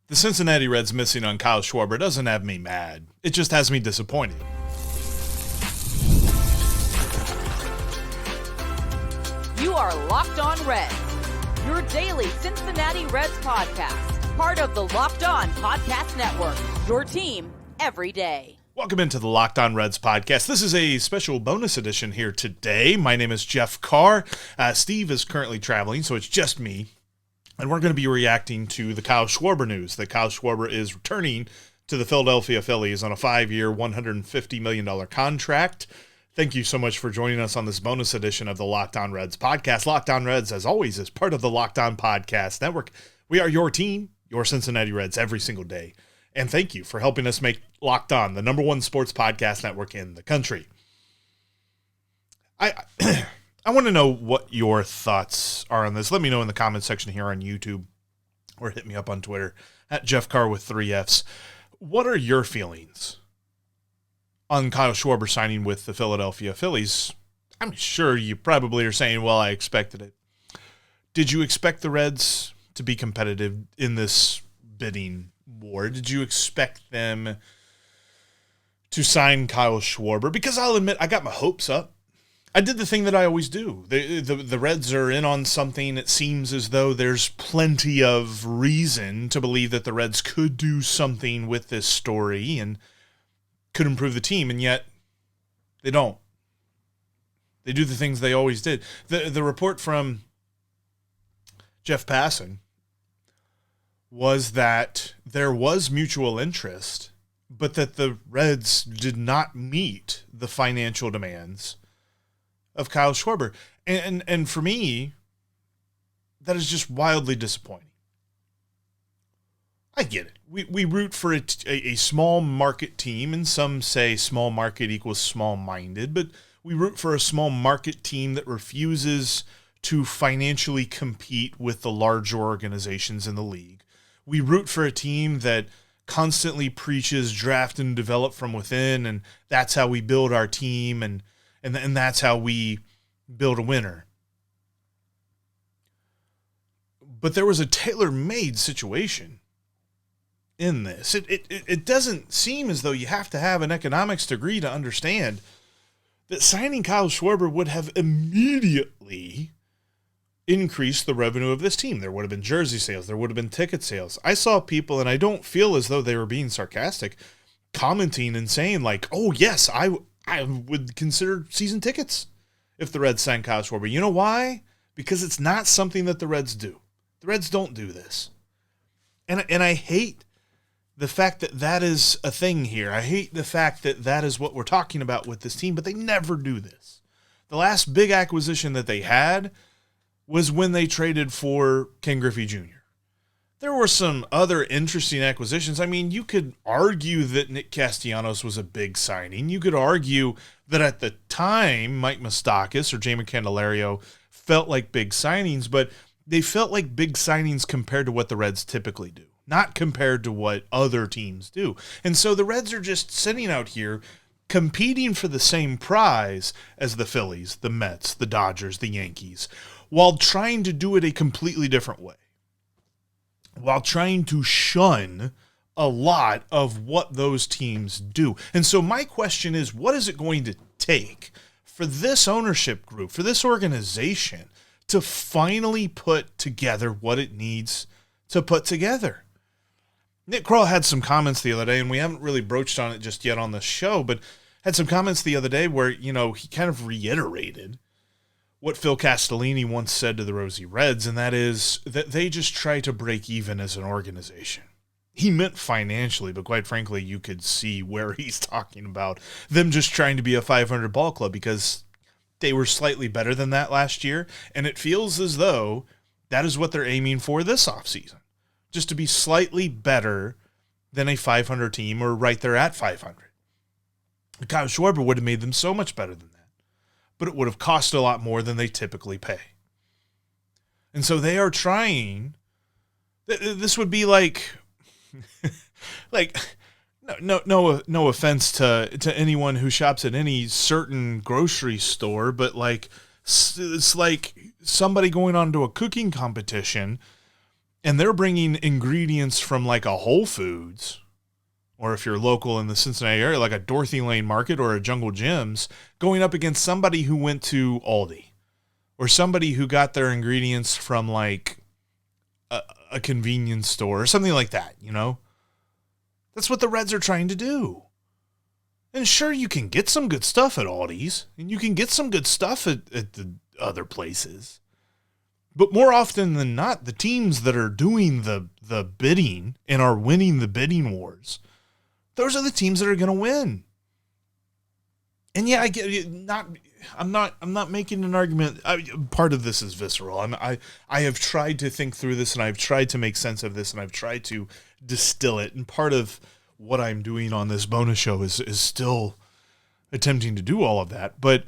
The Cincinnati Reds missing on Kyle Schwarber doesn't have me mad. It just has me disappointed. You are Locked On Reds, your daily Cincinnati Reds podcast, part of the Locked On Podcast Network, your team every day. Welcome into the Locked On Reds podcast. This is a special bonus edition here today. My name is Jeff Carr. Steve is currently traveling, so it's just me. And we're going to be reacting to the Kyle Schwarber news that Kyle Schwarber is returning to the Philadelphia Phillies on a 5-year, $150 million contract. Thank you so much for joining us on this bonus edition of the Locked On Reds podcast. Locked On Reds, as always, is part of the Locked On Podcast Network. We are your team, your Cincinnati Reds, every single day. And thank you for helping us make Locked On the number one sports podcast network in the country. I want to know what your thoughts are on this. Let me know in the comment section here on YouTube or hit me up on Twitter at Jeff Carr with 3 Fs. What are your feelings on Kyle Schwarber signing with the Philadelphia Phillies? I'm sure you probably are saying, well, I expected it. Did you expect the Reds to be competitive in this bidding war? Did you expect them to sign Kyle Schwarber? Because I'll admit, I got my hopes up. I did the thing that I always do. The Reds are in on something. It seems as though there's plenty of reason to believe that the Reds could do something with this story and could improve the team, and yet they don't. They do the things they always did. The report from Jeff Passan was that there was mutual interest, but that the Reds did not meet the financial demands of Kyle Schwarber. And for me, that is just wildly disappointing. I get it. We root for a small market team, and some say small market equals small-minded, but we root for a small market team that refuses to financially compete with the larger organizations in the league. We root for a team that constantly preaches draft and develop from within, and that's how we build our team, and that's how we build a winner. But there was a tailor-made situation in this. It doesn't seem as though you have to have an economics degree to understand that signing Kyle Schwarber would have immediately increased the revenue of this team. There would have been jersey sales. There would have been ticket sales. I saw people, and I don't feel as though they were being sarcastic, commenting and saying like, oh, yes, I would consider season tickets if the Reds signed Kyle Schwarber. You know why? Because it's not something that the Reds do. The Reds don't do this. And I hate the fact that that is a thing here. I hate the fact that that is what we're talking about with this team, but they never do this. The last big acquisition that they had was when they traded for Ken Griffey Jr. There were some other interesting acquisitions. I mean, you could argue that Nick Castellanos was a big signing. You could argue that at the time, Mike Moustakas or Jamie Candelario felt like big signings, but they felt like big signings compared to what the Reds typically do, not compared to what other teams do. And so the Reds are just sitting out here competing for the same prize as the Phillies, the Mets, the Dodgers, the Yankees, while trying to do it a completely different way, while trying to shun a lot of what those teams do. And so my question is, what is it going to take for this ownership group, for this organization, to finally put together what it needs to put together? Nick Kroll had some comments the other day, and we haven't really broached on it just yet on the show, but had some comments the other day where, he kind of reiterated what Phil Castellini once said to the Rosie Reds, and that is that they just try to break even as an organization. He meant financially, but quite frankly, you could see where he's talking about them just trying to be a 500 ball club, because they were slightly better than that last year, and it feels as though that is what they're aiming for this offseason, just to be slightly better than a 500 team, or right there at 500. Kyle Schwarber would have made them so much better than that, but it would have cost a lot more than they typically pay. And so they are trying. This would be like no offense to anyone who shops at any certain grocery store, but it's like somebody going on to a cooking competition And they're bringing ingredients from like a Whole Foods, or if you're local in the Cincinnati area, like a Dorothy Lane Market or a Jungle Gyms, going up against somebody who went to Aldi or somebody who got their ingredients from like a convenience store or something like that, you know? That's what the Reds are trying to do. And sure, you can get some good stuff at Aldi's, and you can get some good stuff at the other places. But more often than not, the teams that are doing the bidding and are winning the bidding wars, those are the teams that are going to win. And yeah, I get it. I'm not making an argument. Part of this is visceral. I have tried to think through this, and I've tried to make sense of this, and I've tried to distill it. And part of what I'm doing on this bonus show is still attempting to do all of that. But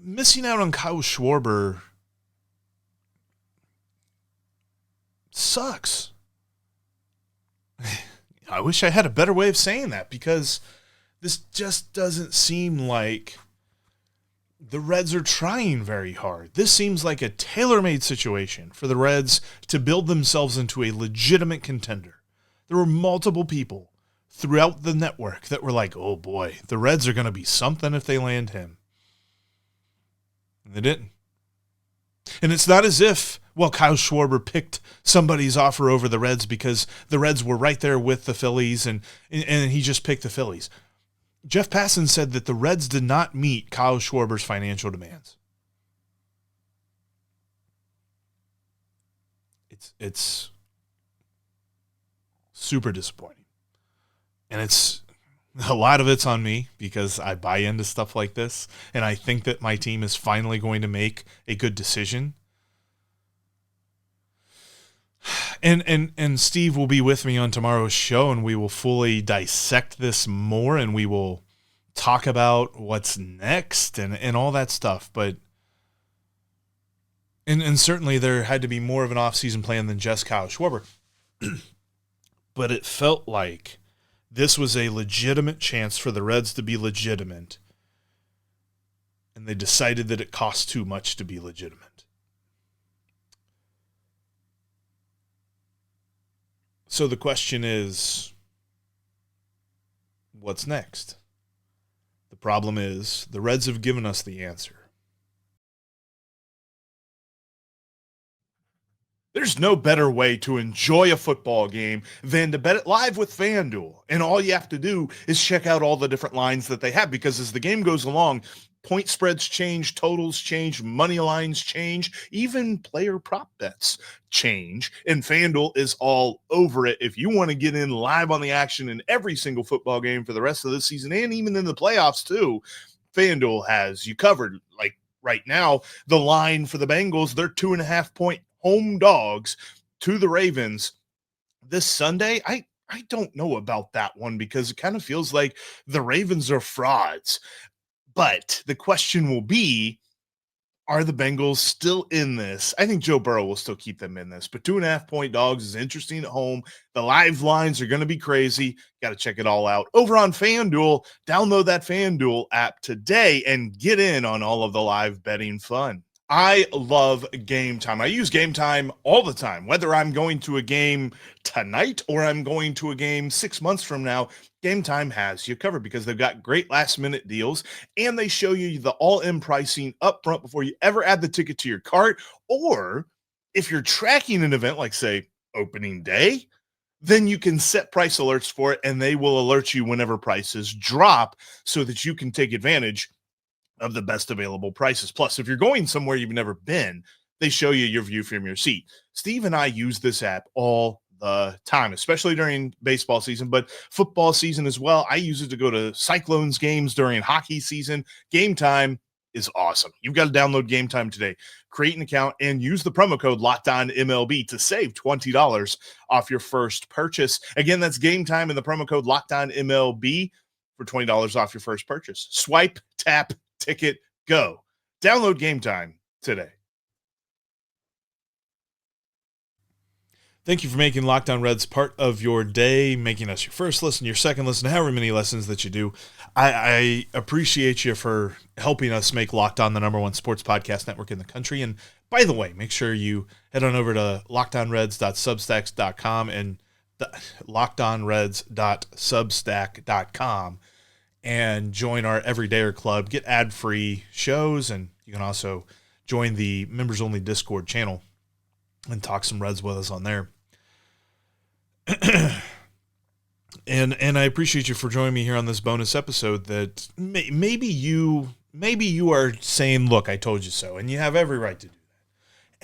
missing out on Kyle Schwarber sucks. I wish I had a better way of saying that, because this just doesn't seem like the Reds are trying very hard. This seems like a tailor-made situation for the Reds to build themselves into a legitimate contender. There were multiple people throughout the network that were like, oh boy, the Reds are going to be something if they land him. And they didn't. And it's not as if, well, Kyle Schwarber picked somebody's offer over the Reds because the Reds were right there with the Phillies and he just picked the Phillies. Jeff Passan said that the Reds did not meet Kyle Schwarber's financial demands. It's super disappointing. And it's a lot of it's on me because I buy into stuff like this, and I think that my team is finally going to make a good decision. And Steve will be with me on tomorrow's show, and we will fully dissect this more, and we will talk about what's next and all that stuff. But and certainly there had to be more of an offseason plan than just Kyle Schwarber. But it felt like this was a legitimate chance for the Reds to be legitimate, and they decided that it cost too much to be legitimate. So the question is, what's next? The problem is the Reds have given us the answer. There's no better way to enjoy a football game than to bet it live with FanDuel. And all you have to do is check out all the different lines that they have, because as the game goes along, point spreads change, totals change, money lines change, even player prop bets change. And FanDuel is all over it. If you want to get in live on the action in every single football game for the rest of the season and even in the playoffs too, FanDuel has you covered. Like right now, the line for the Bengals, they're 2.5-point home dogs to the Ravens this Sunday. I don't know about that one, because it kind of feels like the Ravens are frauds. But the question will be, are the Bengals still in this? I think Joe Burrow will still keep them in this, but 2.5-point dogs is interesting at home. The live lines are going to be crazy. Got to check it all out over on FanDuel. Download that FanDuel app today and get in on all of the live betting fun. I love Game Time. I use Game Time all the time, whether I'm going to a game tonight or I'm going to a game 6 months from now. Game Time has you covered because they've got great last-minute deals, and they show you the all-in pricing up front before you ever add the ticket to your cart. Or if you're tracking an event like, say, opening day, then you can set price alerts for it, and they will alert you whenever prices drop so that you can take advantage of the best available prices. Plus, if you're going somewhere you've never been, they show you your view from your seat. Steve and I use this app all the time, especially during baseball season, but football season as well. I use it to go to Cyclones games during hockey season. Game Time is awesome. You've got to download Game Time today. Create an account and use the promo code LOCKEDONMLB to save $20 off your first purchase. Again, that's Game Time and the promo code LOCKEDONMLB for $20 off your first purchase. Swipe, tap, ticket, go. Download Game Time today. Thank you for making Locked On Reds part of your day, making us your first listen, your second listen, however many lessons that you do. I appreciate you for helping us make Locked On the #1 sports podcast network in the country and By the way, make sure you head on over to lockedonreds.substack.com and lockedonreds.substack.com and join our Everydayer Club. Get ad-free shows, and you can also join the members-only Discord channel and talk some Reds with us on there. And I appreciate you for joining me here on this bonus episode that maybe you are saying, look, I told you so, and you have every right to do that.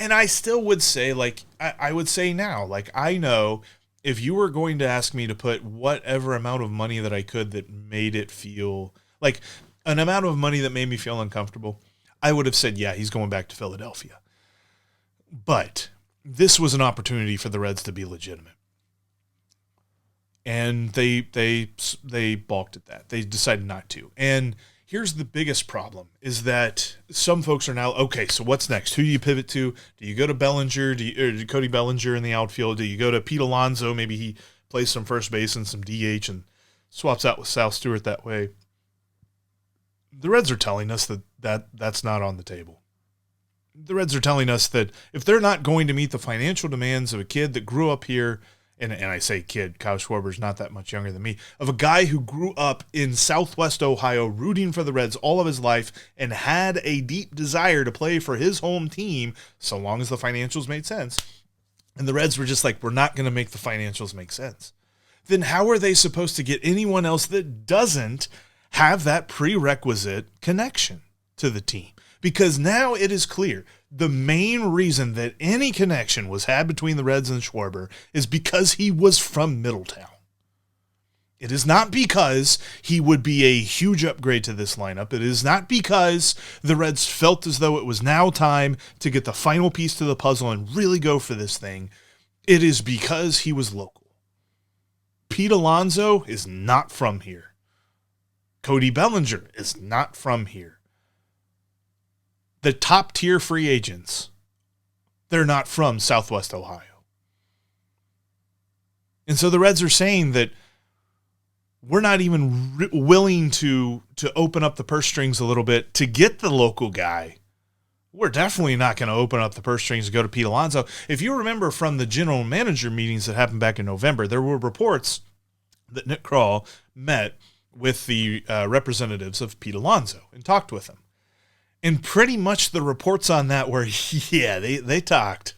And I still would say, like, I would say now, like, I know if you were going to ask me to put whatever amount of money that I could that made it feel like an amount of money that made me feel uncomfortable, I would have said, yeah, he's going back to Philadelphia. But this was an opportunity for the Reds to be legitimate. And they balked at that. They decided not to. And here's the biggest problem is that some folks are now, okay, so what's next? Who do you pivot to? Do you go to Bellinger? Or Cody Bellinger in the outfield? Do you go to Pete Alonso? Maybe he plays some first base and some DH and swaps out with Sal Stewart that way. The Reds are telling us that's not on the table. The Reds are telling us that if they're not going to meet the financial demands of a kid that grew up here, and I say kid, Kyle Schwarber's not that much younger than me, of a guy who grew up in Southwest Ohio rooting for the Reds all of his life and had a deep desire to play for his home team so long as the financials made sense. And the Reds were just like, we're not going to make the financials make sense. Then how are they supposed to get anyone else that doesn't have that prerequisite connection to the team? Because now it is clear the main reason that any connection was had between the Reds and Schwarber is because he was from Middletown. It is not because he would be a huge upgrade to this lineup. It is not because the Reds felt as though it was now time to get the final piece to the puzzle and really go for this thing. It is because he was local. Pete Alonso is not from here. Cody Bellinger is not from here. The top-tier free agents, they're not from Southwest Ohio. And so the Reds are saying that we're not even willing to open up the purse strings a little bit to get the local guy. We're definitely not going to open up the purse strings to go to Pete Alonso. If you remember from the general manager meetings that happened back in November, there were reports that Nick Krall met with the representatives of Pete Alonso and talked with him. And pretty much the reports on that were, yeah, they talked.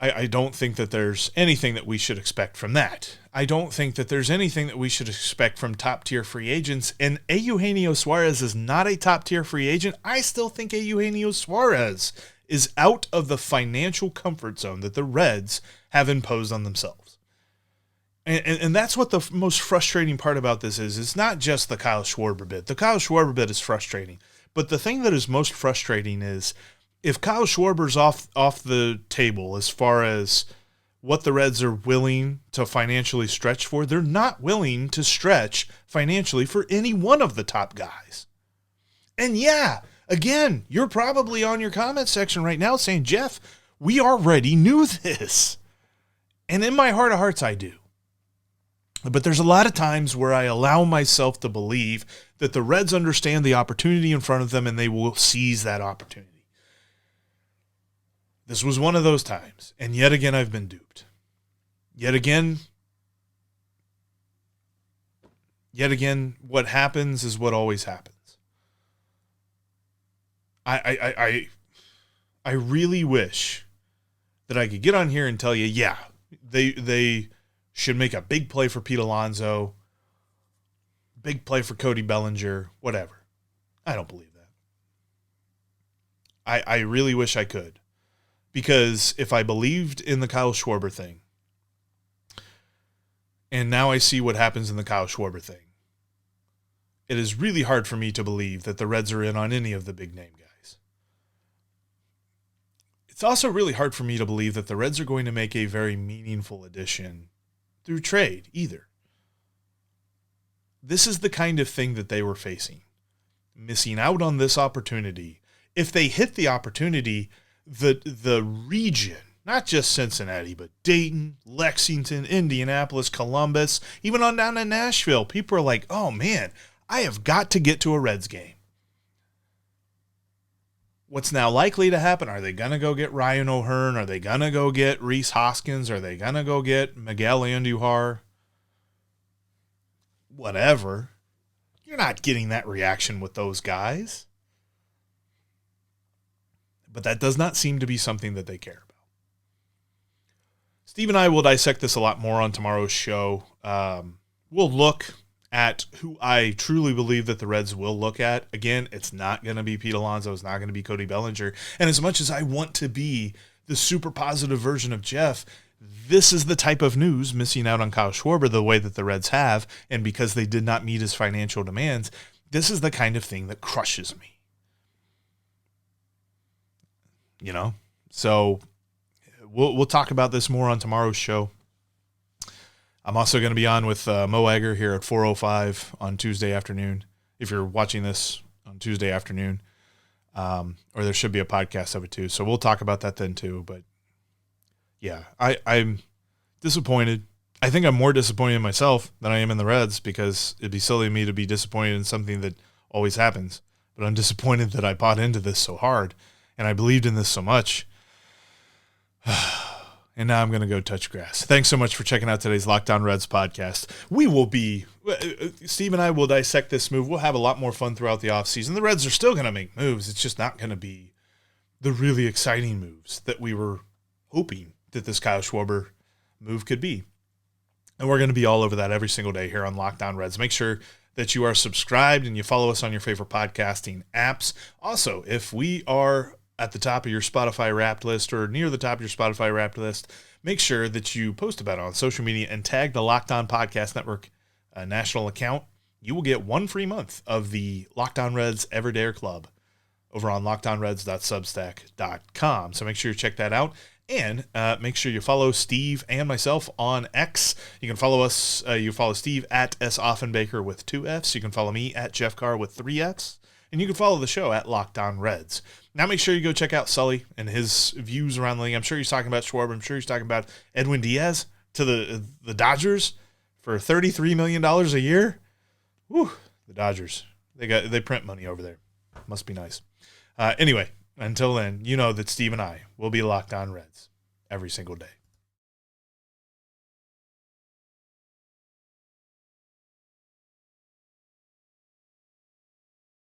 I don't think that there's anything that we should expect from that. I don't think that there's anything that we should expect from top-tier free agents. And Eugenio Suarez is not a top-tier free agent. I still think Eugenio Suarez is out of the financial comfort zone that the Reds have imposed on themselves. And that's what the most frustrating part about this is. It's not just the Kyle Schwarber bit. The Kyle Schwarber bit is frustrating. But the thing that is most frustrating is if Kyle Schwarber's off the table as far as what the Reds are willing to financially stretch for, they're not willing to stretch financially for any one of the top guys. And yeah, again, you're probably on your comment section right now saying, Jeff, we already knew this. And in my heart of hearts, I do. But there's a lot of times where I allow myself to believe that the Reds understand the opportunity in front of them and they will seize that opportunity. This was one of those times, and yet again I've been duped. Yet again, what happens is what always happens. I really wish that I could get on here and tell you, yeah, they should make a big play for Pete Alonso, big play for Cody Bellinger, whatever. I don't believe that. I really wish I could. Because if I believed in the Kyle Schwarber thing, and now I see what happens in the Kyle Schwarber thing, it is really hard for me to believe that the Reds are in on any of the big name guys. It's also really hard for me to believe that the Reds are going to make a very meaningful addition through trade either. This is the kind of thing that they were facing. Missing out on this opportunity. If they hit the opportunity, the region, not just Cincinnati, but Dayton, Lexington, Indianapolis, Columbus, even on down to Nashville, people are like, oh man, I have got to get to a Reds game. what's now likely to happen? Are they going to go get Ryan O'Hearn? Are they going to go get Rhys Hoskins? Are they going to go get Miguel Andujar? Whatever. You're not getting that reaction with those guys. But that does not seem to be something that they care about. Steve and I will dissect this a lot more on tomorrow's show. We'll look at who I truly believe that the Reds will look at. Again, it's not going to be Pete Alonso. It's not going to be Cody Bellinger. And as much as I want to be the super positive version of Jeff, this is the type of news, missing out on Kyle Schwarber the way that the Reds have, and because they did not meet his financial demands, this is the kind of thing that crushes me. You know? So we'll talk about this more on tomorrow's show. I'm also going to be on with Mo Egger here at 4:05 on Tuesday afternoon. If you're watching this on Tuesday afternoon, or there should be a podcast of it too. So we'll talk about that then too. But yeah, I'm disappointed. I think I'm more disappointed in myself than I am in the Reds, because it'd be silly of me to be disappointed in something that always happens. But I'm disappointed that I bought into this so hard and I believed in this so much. And now I'm going to go touch grass. Thanks so much for checking out today's Locked On Reds podcast. Steve and I will dissect this move. We'll have a lot more fun throughout the offseason. The Reds are still going to make moves. It's just not going to be the really exciting moves that we were hoping that this Kyle Schwarber move could be. And we're going to be all over that every single day here on Locked On Reds. Make sure that you are subscribed and you follow us on your favorite podcasting apps. Also, if we are at the top of your Spotify Wrapped list or near the top of your Spotify Wrapped list, make sure that you post about it on social media and tag the Locked On Podcast Network national account. You will get 1 free month of the Locked On Reds Everydare Club over on lockedonreds.substack.com. So make sure you check that out. And make sure you follow Steve and myself on X. You can follow us. You follow Steve at S. Offenbaker with 2 Fs. You can follow me at Jeff Carr with 3 Fs. And you can follow the show at Locked On Reds. Now make sure you go check out Sully and his views around the league. I'm sure he's talking about Schwarber. I'm sure he's talking about Edwin Diaz to the Dodgers for $33 million a year. Whew, the Dodgers. They print money over there. Must be nice. Anyway, until then, you know that Steve and I will be Locked On Reds every single day.